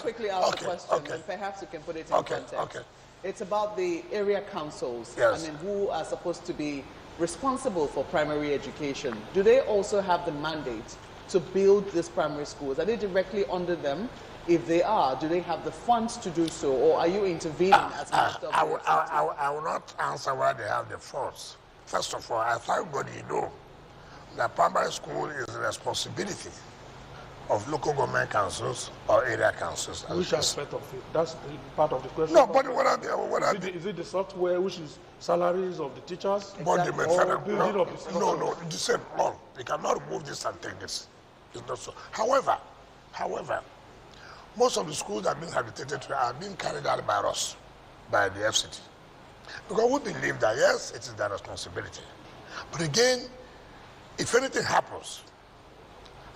Quickly ask the question, and perhaps you can put it in context. It's about the area councils, who are supposed to be responsible for primary education. Do they also have the mandate to build these primary schools? Are they directly under them? If they are, do they have the funds to do so, or are you intervening as Minister of the FCT? I will not answer why they have the funds. First of all, as everybody knows, the primary school is the responsibility of local government councils or area councils. Which aspect of it? That's part of the question. No, but is it the software, which is salaries of the teachers? But the no, the same. No, you cannot remove this and take this. It's not so. However, most of the schools that are being habilitated are being carried out by us, by the FCT. Because we believe that, yes, it is their responsibility. But again, if anything happens,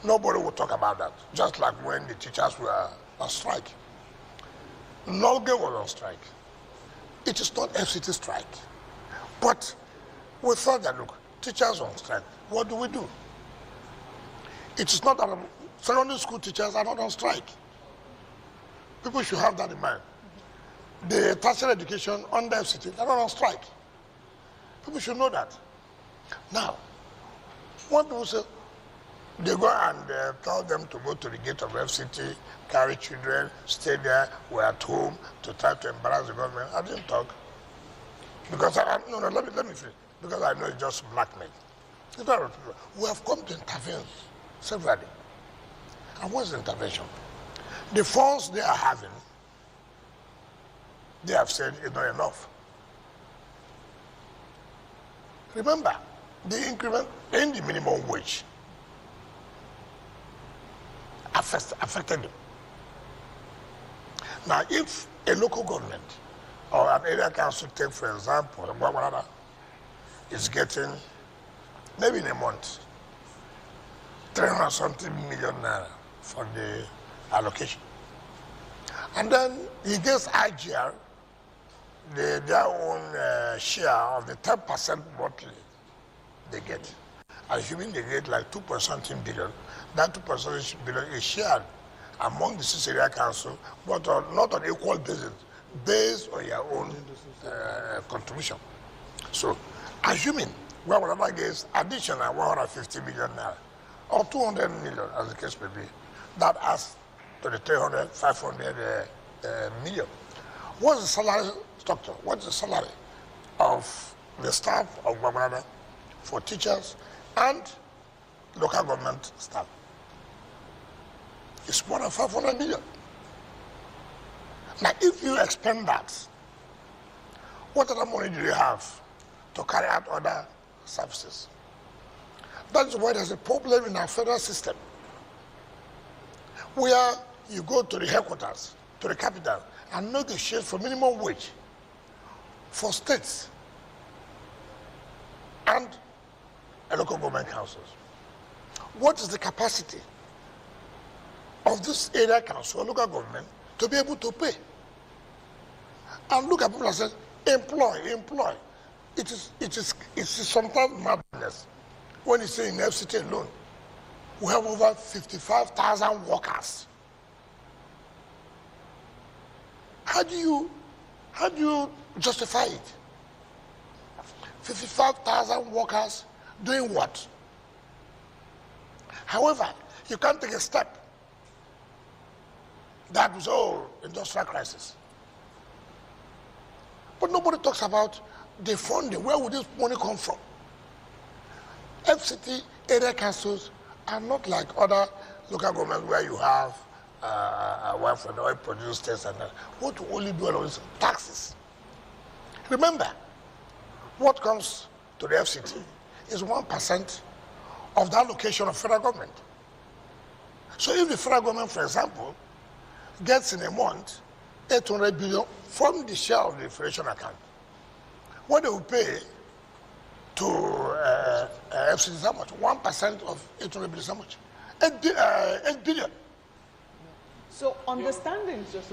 nobody will talk about that. Just like when the teachers were on strike. Nolge was on strike. It is not FCT strike. But we thought that, look, teachers on strike, what do we do? It is not that secondary school teachers are not on strike. People should have that in mind. The tertiary education under FCT, they're not on strike. People should know that. Now, when people say, they go and tell them to go to the gate of FCT, carry children, stay there, we're at home, to try to embarrass the government. I didn't talk. Because let me finish. Because I know it's just blackmail. We have come to intervene severally. And what's the intervention? The funds they are having, they have said is not enough. Remember, the increment in the minimum wage affected them. Now, if a local government or an area council, take for example, is getting, maybe in a month, 300-something million naira for the allocation. And then he gets IGR, their own share of the 10% monthly they get. Assuming they get like 2.something billion, that 2% billion is shared among the 6 area council, but not on equal basis, based on your own contribution. So, assuming whatever gets additional 150 million naira, or 200 million, as the case may be, that adds to the 300, 500 million. What's the salary structure? What's the salary of the staff of Babada for teachers and local government staff? It's more than 500 million. Now, if you expend that, what other money do you have to carry out other services? That's why there's a problem in our federal system, where you go to the headquarters, to the capital, and negotiate for minimum wage for states and local government councils. What is the capacity of this area council or local government to be able to pay? And look at people and say, employ. It is sometimes madness when you say in FCT alone, we have over 55,000 workers. How do you justify it? 55,000 workers doing what? However, you can't take a step. That was all industrial crisis. But nobody talks about the funding. Where would this money come from? FCT area councils are not like other local governments where you have one for the oil producing states and that. What you only do is taxes. Remember, what comes to the FCT is 1% of the allocation of federal government. So if the federal government, for example, gets in a month 800 billion from the share of the inflation account, what they will pay to FCT is how much? 1% of 800 billion is how much? 8 billion. So understanding just